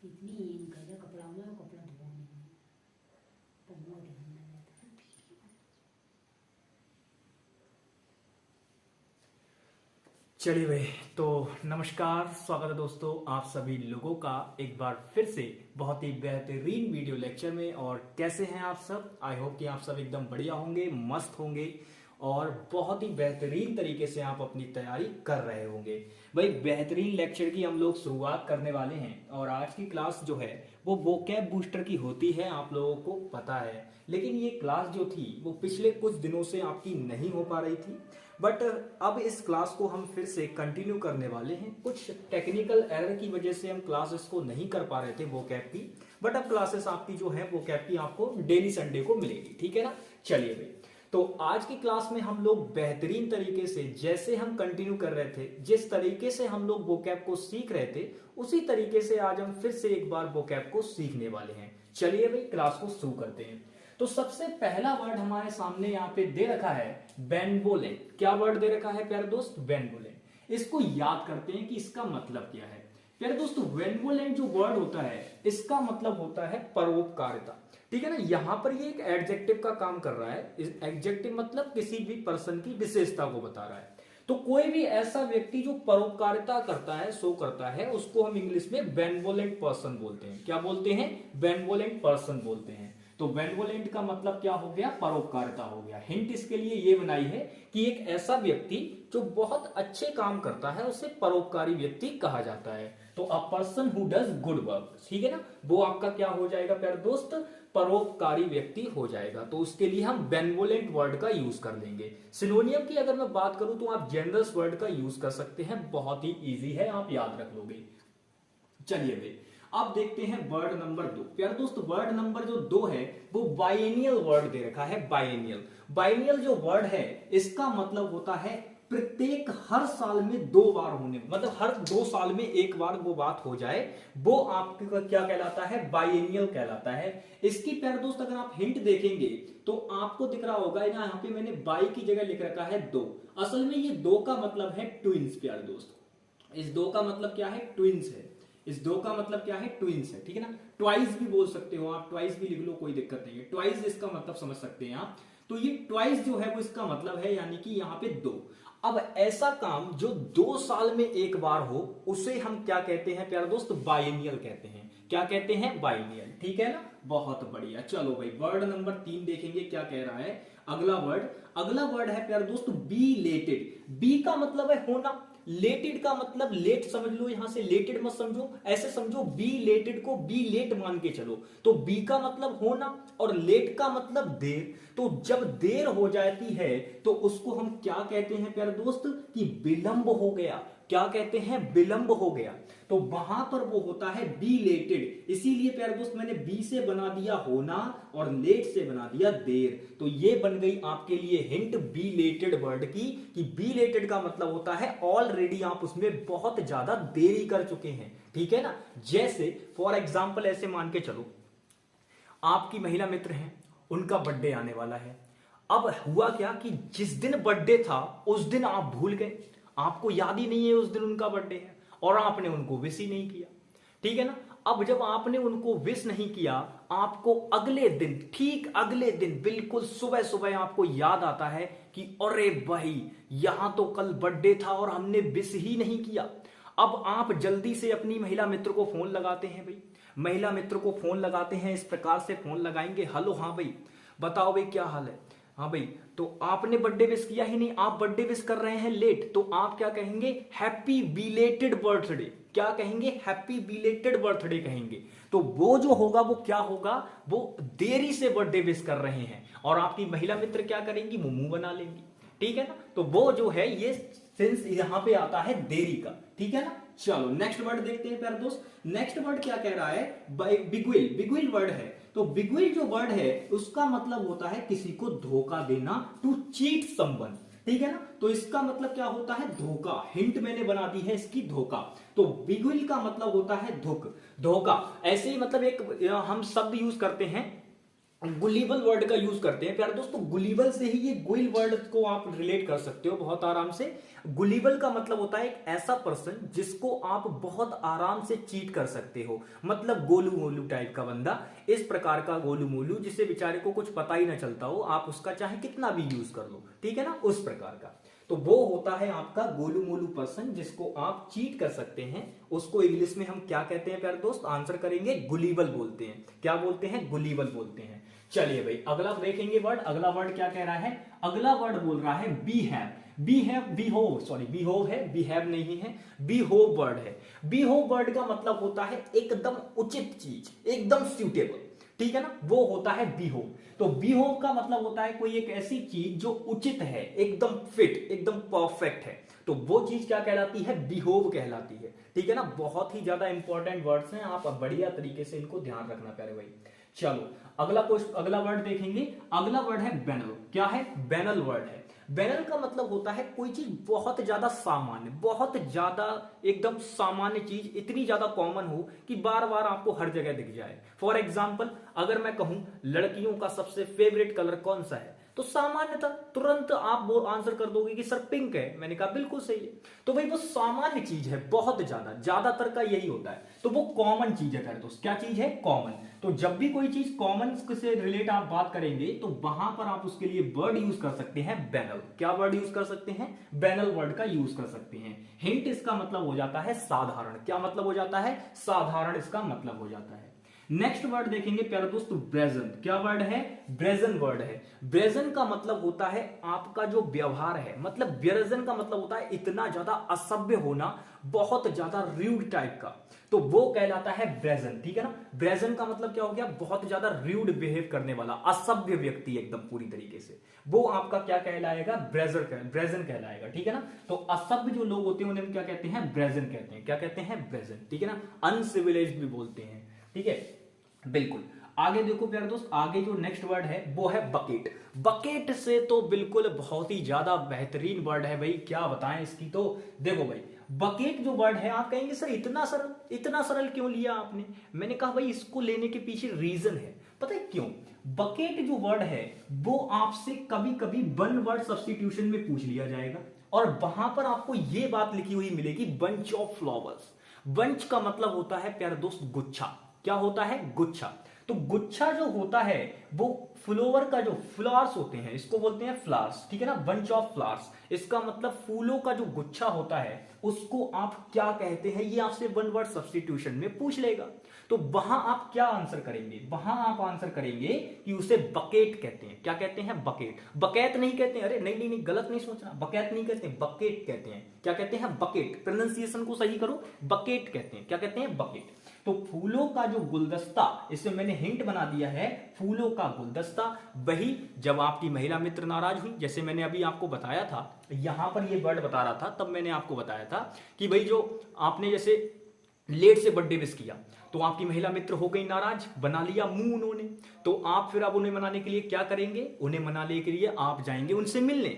कितनी इनका जो कपड़ा में कपड़ा धोने पर वो ध्यान नहीं रहता है। चलिए भाई, तो नमस्कार, स्वागत है दोस्तों आप सभी लोगों का एक बार फिर से बहुत ही बेहतरीन वीडियो लेक्चर में। और कैसे हैं आप सब? आई होप कि आप सब एकदम बढ़िया होंगे, मस्त होंगे और बहुत ही बेहतरीन तरीके से आप अपनी तैयारी कर रहे होंगे। भाई, बेहतरीन लेक्चर की हम लोग शुरुआत करने वाले हैं और आज की क्लास जो है वो वोकैब बूस्टर की होती है, आप लोगों को पता है। लेकिन ये क्लास जो थी वो पिछले कुछ दिनों से आपकी नहीं हो पा रही थी, बट अब इस क्लास को हम फिर से कंटिन्यू करने वाले हैं। कुछ टेक्निकल एरर की वजह से हम क्लासेस को नहीं कर पा रहे थे वोकैब की, बट अब क्लासेस आपकी जो है वोकैब की आपको डेली संडे को मिलेगी, ठीक है ना। चलिए भाई, तो आज की क्लास में हम लोग बेहतरीन तरीके से, जैसे हम कंटिन्यू कर रहे थे, जिस तरीके से हम लोग वोकैब को सीख रहे थे, उसी तरीके से आज हम फिर से एक बार वोकैब को सीखने वाले हैं। चलिए भाई, क्लास को शुरू करते हैं। तो सबसे पहला वर्ड हमारे सामने यहाँ पे दे रखा है बेनवोलेंट। क्या वर्ड दे रखा है प्यारे दोस्त? बेनवोलेंट। इसको याद करते हैं कि इसका मतलब क्या है। प्यारे दोस्त, बेनवोलेंट जो वर्ड होता है इसका मतलब होता है परोपकारिता, ठीक है ना। यहां पर ये एक एडजेक्टिव का काम कर रहा है। एडजेक्टिव मतलब किसी भी पर्सन की विशेषता को बता रहा है। तो कोई भी ऐसा व्यक्ति जो परोपकारिता करता है, शो करता है, उसको हम इंग्लिश में बेनवोलेंट पर्सन बोलते हैं। क्या बोलते हैं? बेनवोलेंट पर्सन बोलते हैं। तो बेनवोलेंट का मतलब क्या हो गया? परोपकारिता हो गया। हिंट इसके लिए ये बनाई है कि एक ऐसा व्यक्ति जो बहुत अच्छे काम करता है उसे परोपकारी व्यक्ति कहा जाता है। तो a person who does good work, ठीक है ना, वो आपका क्या हो जाएगा प्यारे दोस्त? परोपकारी व्यक्ति हो जाएगा। तो उसके लिए हम बेनवोलेंट वर्ड का यूज कर लेंगे। सिनोनियम की अगर मैं बात करूं तो आप जेनरस वर्ड का यूज कर सकते हैं, बहुत ही इजी है, आप याद रख लोगे। चलिए भाई, अब देखते हैं वर्ड नंबर 2। प्यारे दोस्त, वर्ड नंबर जो 2 है वो बाइनियल वर्ड दे रखा है। बाइनियल, बाइनियल जो वर्ड है इसका मतलब होता है प्रत्येक हर साल में 2 बार होने, मतलब हर 2 साल में एक बार वो बात हो जाए, वो आपका क्या कहलाता है? बाइनियल कहलाता है। इसकी प्यारे दोस्त अगर आप हिंट देखेंगे तो आपको दिख रहा होगा यहाँ पे मैंने बाई की जगह लिख रखा है 2। असल में ये 2 का मतलब है ट्विंस। प्यारे दोस्त, इस 2 का मतलब क्या है? ट्विंस है। इस 2 का मतलब क्या है? ट्विंस है, ठीक है ना। ट्वाइस भी बोल सकते हो आप, ट्वाइस भी लिख लो, कोई दिक्कत नहीं है। ट्वाइस इसका मतलब समझ सकते हैं आप। तो ये ट्वाइस जो है वो इसका मतलब है, यानी कि यहाँ पे 2। अब ऐसा काम जो 2 साल में एक बार हो उसे हम क्या कहते हैं प्यारे दोस्त? बाइनियल कहते हैं। क्या कहते हैं? बाइनियल, ठीक है ना। बहुत बढ़िया। चलो भाई, वर्ड नंबर 3 देखेंगे क्या कह रहा है। अगला वर्ड है प्यारे दोस्त बीलेटेड। बी का मतलब है होना, लेटेड का मतलब लेट समझ लो, यहां से लेटेड मत समझो, ऐसे समझो बी लेटेड को बी लेट मान के चलो। तो बी का मतलब होना और लेट का मतलब देर। तो जब देर हो जाती है तो उसको हम क्या कहते हैं प्यारे दोस्त? कि विलंब हो गया। क्या कहते हैं? विलंब हो गया। तो वहां पर वो होता है बीलेटेड। इसीलिए प्यारे दोस्त मैंने बी से बना दिया होना और लेट से बना दिया देर। तो ये बन गई आपके लिए हिंट बीलेटेड वर्ड की, कि बीलेटेड का मतलब होता है ऑलरेडी आप उसमें बहुत ज्यादा देरी कर चुके हैं, ठीक है ना। जैसे फॉर एग्जाम्पल ऐसे मान के चलो, आपकी महिला मित्र हैं, उनका बर्थडे आने वाला है। अब हुआ क्या कि जिस दिन बर्थडे था उस दिन आप भूल गए, आपको याद ही नहीं है उस दिन उनका बर्थडे है, और आपने उनको विश ही नहीं किया, ठीक है ना। अब जब आपने उनको विश नहीं किया, आपको अगले दिन, ठीक अगले दिन बिल्कुल सुबह सुबह आपको याद आता है कि अरे भाई, यहां तो कल बर्थडे था और हमने विश ही नहीं किया। अब आप जल्दी से अपनी महिला मित्र को फोन लगाते हैं। भाई, महिला मित्र को फोन लगाते हैं, इस प्रकार से फोन लगाएंगे, हेलो हाँ भाई, बताओ भाई क्या हाल है। हाँ भाई, तो आपने बर्थडे विश किया ही नहीं, आप बर्थडे विश कर रहे हैं लेट, तो आप क्या कहेंगे? Happy belated birthday. क्या कहेंगे? हैप्पी बिलेटेड बर्थडे कहेंगे। तो वो जो होगा वो क्या होगा? वो देरी से बर्थडे विश कर रहे हैं, और आपकी महिला मित्र क्या करेंगी? मुंह बना लेंगी, ठीक है ना। तो वो जो है ये सेंस यहां पे आता है देरी का, ठीक है ना। चलो नेक्स्ट वर्ड देखते हैं प्यारे दोस्त। नेक्स्ट वर्ड क्या कह रहा है? बिगविल। बिगविल वर्ड है। तो बिगविल जो वर्ड है उसका मतलब होता है किसी को धोखा देना, टू चीट समवन, ठीक है ना। तो इसका मतलब क्या होता है? धोखा। हिंट मैंने बना दी है इसकी, धोखा। तो बिगविल का मतलब होता है धोखा। ऐसे ही मतलब एक हम शब्द यूज करते हैं गुलिबल वर्ड का यूज करते हैं प्यारे दोस्तों। गुलिबल से ही ये गुइल वर्ड को आप रिलेट कर सकते हो बहुत आराम से। गुलिबल का मतलब होता है एक ऐसा पर्सन जिसको आप बहुत आराम से चीट कर सकते हो, मतलब गोलू मोलू टाइप का बंदा, इस प्रकार का गोलू मोलू जिसे बेचारे को कुछ पता ही ना चलता हो, आप उसका चाहे कितना भी यूज कर लो, ठीक है ना, उस प्रकार का। तो वो होता है आपका गोलू मोलू पर्सन जिसको आप चीट कर सकते हैं। उसको इंग्लिश में हम क्या कहते हैं प्यारे दोस्त, आंसर करेंगे गुलिबल बोलते हैं। क्या बोलते हैं, गुलिबल बोलते हैं। चलिए भाई अगला देखेंगे वर्ड। अगला वर्ड क्या कह रहा है, अगला वर्ड बोल रहा है behave. Behave, behove, sorry behove है, बी हैव नहीं है, बी होव वर्ड है। बी होव वर्ड का मतलब होता है एकदम उचित चीज, एकदम सूटेबल, ठीक है ना, वो होता है बी होव। तो बी होव का मतलब होता है कोई एक ऐसी चीज जो उचित है, एकदम फिट, एकदम परफेक्ट है, तो वो चीज क्या कहलाती है, बिहोव कहलाती है, ठीक है ना। बहुत ही ज्यादा इंपॉर्टेंट वर्ड्स हैं, आप बढ़िया तरीके से इनको ध्यान रखना प्यारे भाई। चलो अगला वर्ड देखेंगे। अगला वर्ड है बैनल। क्या है, बैनल वर्ड है। बैनल का मतलब होता है कोई चीज बहुत ज्यादा सामान्य, बहुत ज्यादा एकदम सामान्य चीज, इतनी ज्यादा कॉमन हो कि बार बार आपको हर जगह दिख जाए। फॉर एग्जाम्पल अगर मैं कहूं लड़कियों का सबसे फेवरेट कलर कौन सा है, तो सामान्यतः तुरंत आप वो आंसर कर दोगे कि सर पिंक है। मैंने कहा बिल्कुल सही है। तो भाई वो सामान्य चीज है, बहुत ज्यादा, ज्यादातर का यही होता है, तो वो कॉमन चीज है प्यारे दोस्त। क्या चीज है, कॉमन। तो जब भी कोई चीज कॉमन से रिलेट आप बात करेंगे तो वहां पर आप उसके लिए वर्ड यूज कर सकते हैं बैनल। क्या वर्ड यूज कर सकते हैं, बैनल वर्ड का यूज कर सकते हैं। हिंट इसका मतलब हो जाता है साधारण। क्या मतलब हो जाता है, साधारण इसका मतलब हो जाता है। नेक्स्ट वर्ड देखेंगे प्यारे दोस्त, ब्रेजन। क्या वर्ड है, ब्रेजन वर्ड है। ब्रेजन का मतलब होता है आपका जो व्यवहार है, मतलब ब्रेजन का मतलब होता है इतना ज्यादा असभ्य होना, बहुत ज्यादा रूड टाइप का, तो वो कहलाता है ब्रेजन, ठीक है ना। ब्रेजन का मतलब क्या हो गया, बहुत ज्यादा रूड बिहेव करने वाला, असभ्य व्यक्ति एकदम पूरी तरीके से, वो आपका क्या कहलाएगा, ब्रेजन कहलाएगा, ठीक है ना। तो असभ्य जो लोग होते हैं उन्हें क्या कहते हैं, ब्रेजन कहते हैं। क्या कहते हैं, ब्रेजन, ठीक है ना। अनसिविलाइज्ड भी बोलते हैं, ठीक है, बिल्कुल। आगे देखो प्यारे दोस्त, आगे जो नेक्स्ट वर्ड है वो है बकेट। बकेट से तो बिल्कुल बहुत ही ज्यादा बेहतरीन वर्ड है भाई, क्या बताएं इसकी। तो देखो भाई बकेट जो वर्ड है, आप कहेंगे सर इतना सरल क्यों लिया आपने। मैंने कहा भाई इसको लेने के पीछे रीजन है, पता है क्यों। बकेट जो वर्ड है वो आपसे कभी कभी वन वर्ड सब्स्टिट्यूशन में पूछ लिया जाएगा, और वहां पर आपको यह बात लिखी हुई मिलेगी, बंच ऑफ फ्लावर्स। बंच का मतलब होता है प्यारे दोस्त गुच्छा। क्या होता है, गुच्छा। तो गुच्छा जो होता है वो फ्लोवर का जो फ्लावर्स होते हैं इसको बोलते हैं फ्लावर्स, ठीक है ना, बंच ऑफ फ्लावर्स। इसका मतलब फूलों का जो गुच्छा होता है उसको आप क्या कहते हैं, ये आपसे वन वर्ड सब्स्टिट्यूशन में पूछ लेगा। तो वहां आप क्या आंसर करेंगे, वहां आप आंसर करेंगे कि उसे बकेट कहते हैं। क्या कहते हैं, बकेट। बकैत नहीं कहते हैं, अरे नहीं नहीं नहीं, गलत नहीं सोचना, बकैत नहीं कहते हैं, बकेट कहते हैं। क्या कहते हैं, बकेट। प्रोनाउंसिएशन को सही करो, बकेट कहते हैं। क्या कहते हैं, बकेट। तो फूलों का जो गुलदस्ता, इसमें मैंने हिंट बना दिया है, फूलों का गुलदस्ता। वही जब आपकी महिला मित्र नाराज हुई, जैसे मैंने अभी आपको बताया था, यहां पर ये वर्ड बता रहा था, तब मैंने आपको बताया था कि भाई जो आपने जैसे लेट से बर्थडे विश किया तो आपकी महिला मित्र हो गई नाराज, बना लिया मुंह उन्होंने, तो आप फिर अब उन्हें मनाने के लिए क्या करेंगे, उन्हें मनाने के लिए आप जाएंगे उनसे मिलने,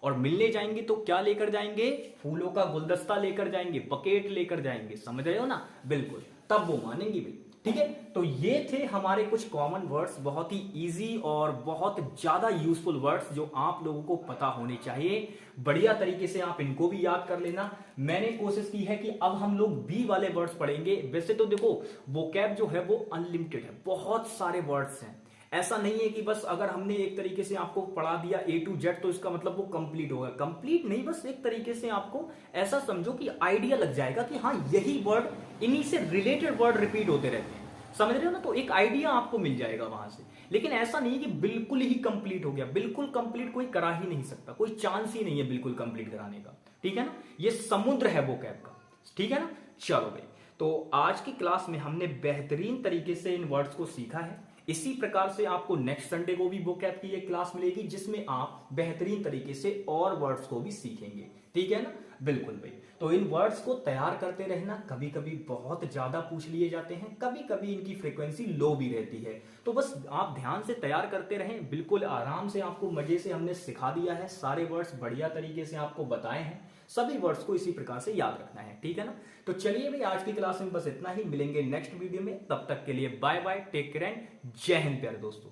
और मिलने जाएंगे तो क्या लेकर जाएंगे, फूलों का गुलदस्ता लेकर जाएंगे, बकेट लेकर जाएंगे, समझ रहे हो ना, बिल्कुल, तब वो मानेंगी भाई, ठीक है। तो ये थे हमारे कुछ कॉमन वर्ड्स, बहुत ही इजी और बहुत ज्यादा यूजफुल वर्ड्स जो आप लोगों को पता होने चाहिए। बढ़िया तरीके से आप इनको भी याद कर लेना। मैंने कोशिश की है कि अब हम लोग बी वाले वर्ड्स पढ़ेंगे। वैसे तो देखो वोकैब जो है वो अनलिमिटेड है, बहुत सारे वर्ड्स हैं, ऐसा नहीं है कि बस अगर हमने एक तरीके से आपको पढ़ा दिया A to Z तो इसका मतलब वो कंप्लीट होगा। कंप्लीट नहीं, बस एक तरीके से आपको ऐसा समझो कि आइडिया लग जाएगा कि हाँ यही वर्ड, इन्हीं से रिलेटेड वर्ड रिपीट होते रहते हैं, समझ रहे हो ना, तो एक आइडिया आपको मिल जाएगा वहां से। लेकिन ऐसा नहीं कि बिल्कुल ही कंप्लीट हो गया, बिल्कुल कंप्लीट कोई करा ही नहीं सकता, कोई चांस ही नहीं है बिल्कुल कंप्लीट कराने का, ठीक है ना। ये समुद्र है वोकैब का, ठीक है ना। चलो भाई, तो आज की क्लास में हमने बेहतरीन तरीके से इन वर्ड्स को सीखा है। इसी प्रकार से आपको नेक्स्ट संडे को भी वोकैब की एक क्लास मिलेगी जिसमें आप बेहतरीन तरीके से और वर्ड्स को भी सीखेंगे, ठीक है ना, बिल्कुल भाई। तो इन वर्ड्स को तैयार करते रहना, कभी कभी बहुत ज्यादा पूछ लिए जाते हैं, कभी कभी इनकी फ्रीक्वेंसी लो भी रहती है, तो बस आप ध्यान से तैयार करते रहें, बिल्कुल आराम से, आपको मजे से हमने सिखा दिया है, सारे वर्ड्स बढ़िया तरीके से आपको बताए हैं, सभी वर्ड्स को इसी प्रकार से याद रखना है, ठीक है ना। तो चलिए भाई आज की क्लास में बस इतना ही, मिलेंगे नेक्स्ट वीडियो में, तब तक के लिए bye bye, take care and जय हिंद प्यारे दोस्तों।